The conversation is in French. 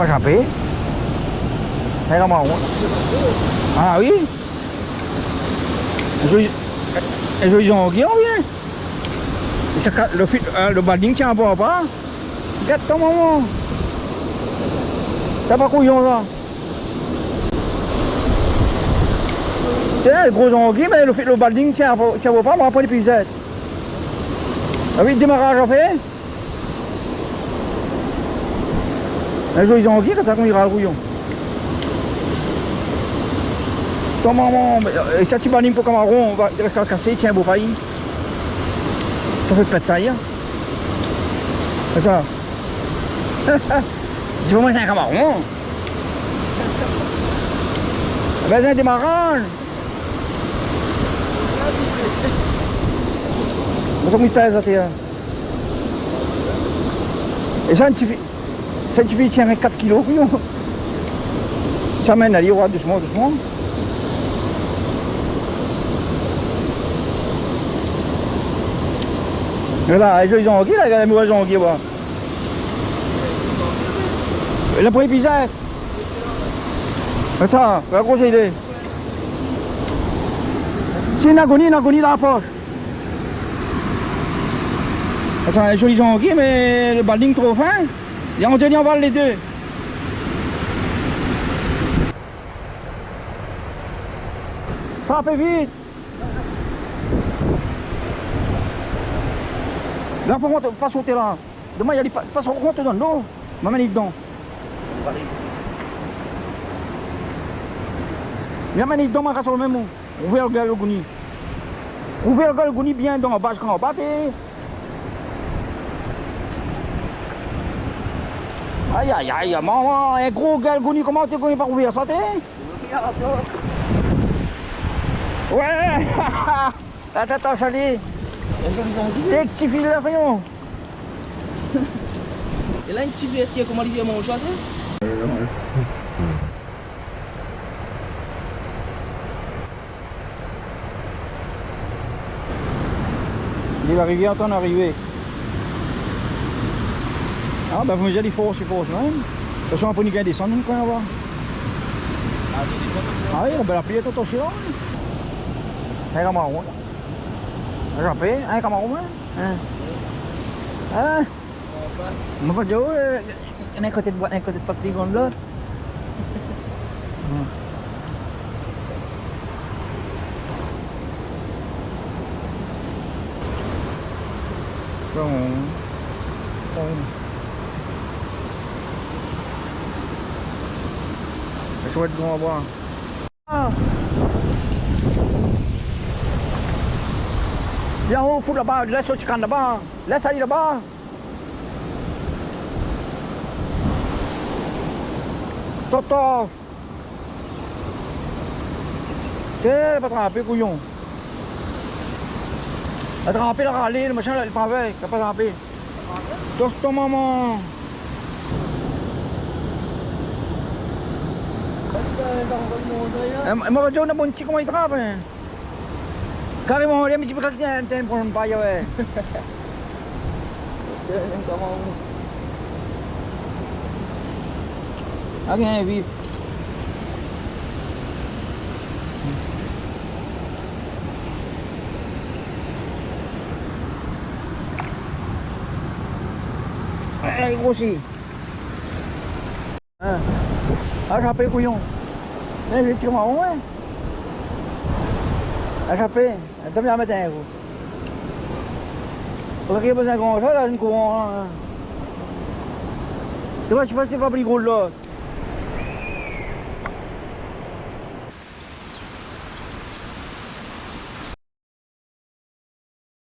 pas champé. C'est comment? Ah oui. Et je dis anguille, on vient. Le balding tient pas. Regarde ton maman. T'as pas couillon là. Tiens, le gros anguille, mais le balding tient pas, on va pas les puisettes. Ah oui, le démarrage en fait. Un jour ils ont anguille, comme ça qu'on ira le rouillon. Ton maman, et ça tu balding pour camaron, il reste qu'à le casser, tiens, beau failli. Ça fait pas de ça, hein. C'est ça. Tu vas manger un camaron. Ben, c'est un démarrage. Mais ça me pèse, ça, et ça, tu fais tiens 4 kilos, oui. Ça mène à l'Irois doucement. Voilà, ils ont anguille, là, il y a la mauvaise anguille, voilà. La première pisette. C'est ça, la grosse idée. C'est une agonie dans la poche. Attends, un joli anguille, mais le balding trop fin. Et on tient en balle les deux. Frappez vite. Là, faut pas sauter là. Demain, il y a des pas sauter dans l'eau. M'amène dedans. M'amène dedans, ma sur le même mot. Ouvrez le gars le gouni. Ouvrez le gars le gouni bien dans la bâche quand on bat. Aïe, maman, un gros gars le gouni, comment tu connais pas ouvrir ça, t'es? Ouais. Attends, salut. T'es petit fil là, voyons. Et là, une petite viette qui est comment il vient manger, Il va arriver en temps d'arriver. Ah ben vous me dites il faut même. De toute façon on peut pas descendre quand on va. Ah oui, on va la plier tout aussi là. Un camaron. Un jampé, un camaron. Ah. On va dire un côté de boîte, un côté de papier comme l'autre. Bon. Je souhaite qu'on va voir. Viens, on fout là-bas, laisse le chican là-bas, laisse aller là-bas. Toto. Tiens, pas tremper, couillon. Elle a trempé, elle a râlé, le machin, elle est pas avec, elle a pas trempé. Touche ton maman. Moi, je ne sais pas comment il travaille. Carrément, il y a un petit peu de temps pour ne pas y aller. Ah, bien vif. Il grossit. Ah, j'appelle couillon. J'ai tiré marron, ouais. Ah, j'appelle. T'as bien matin, vous. Vous avez besoin de grand chose, là, une courant. Tu vois, je sais pas si c'est pas plus gros là.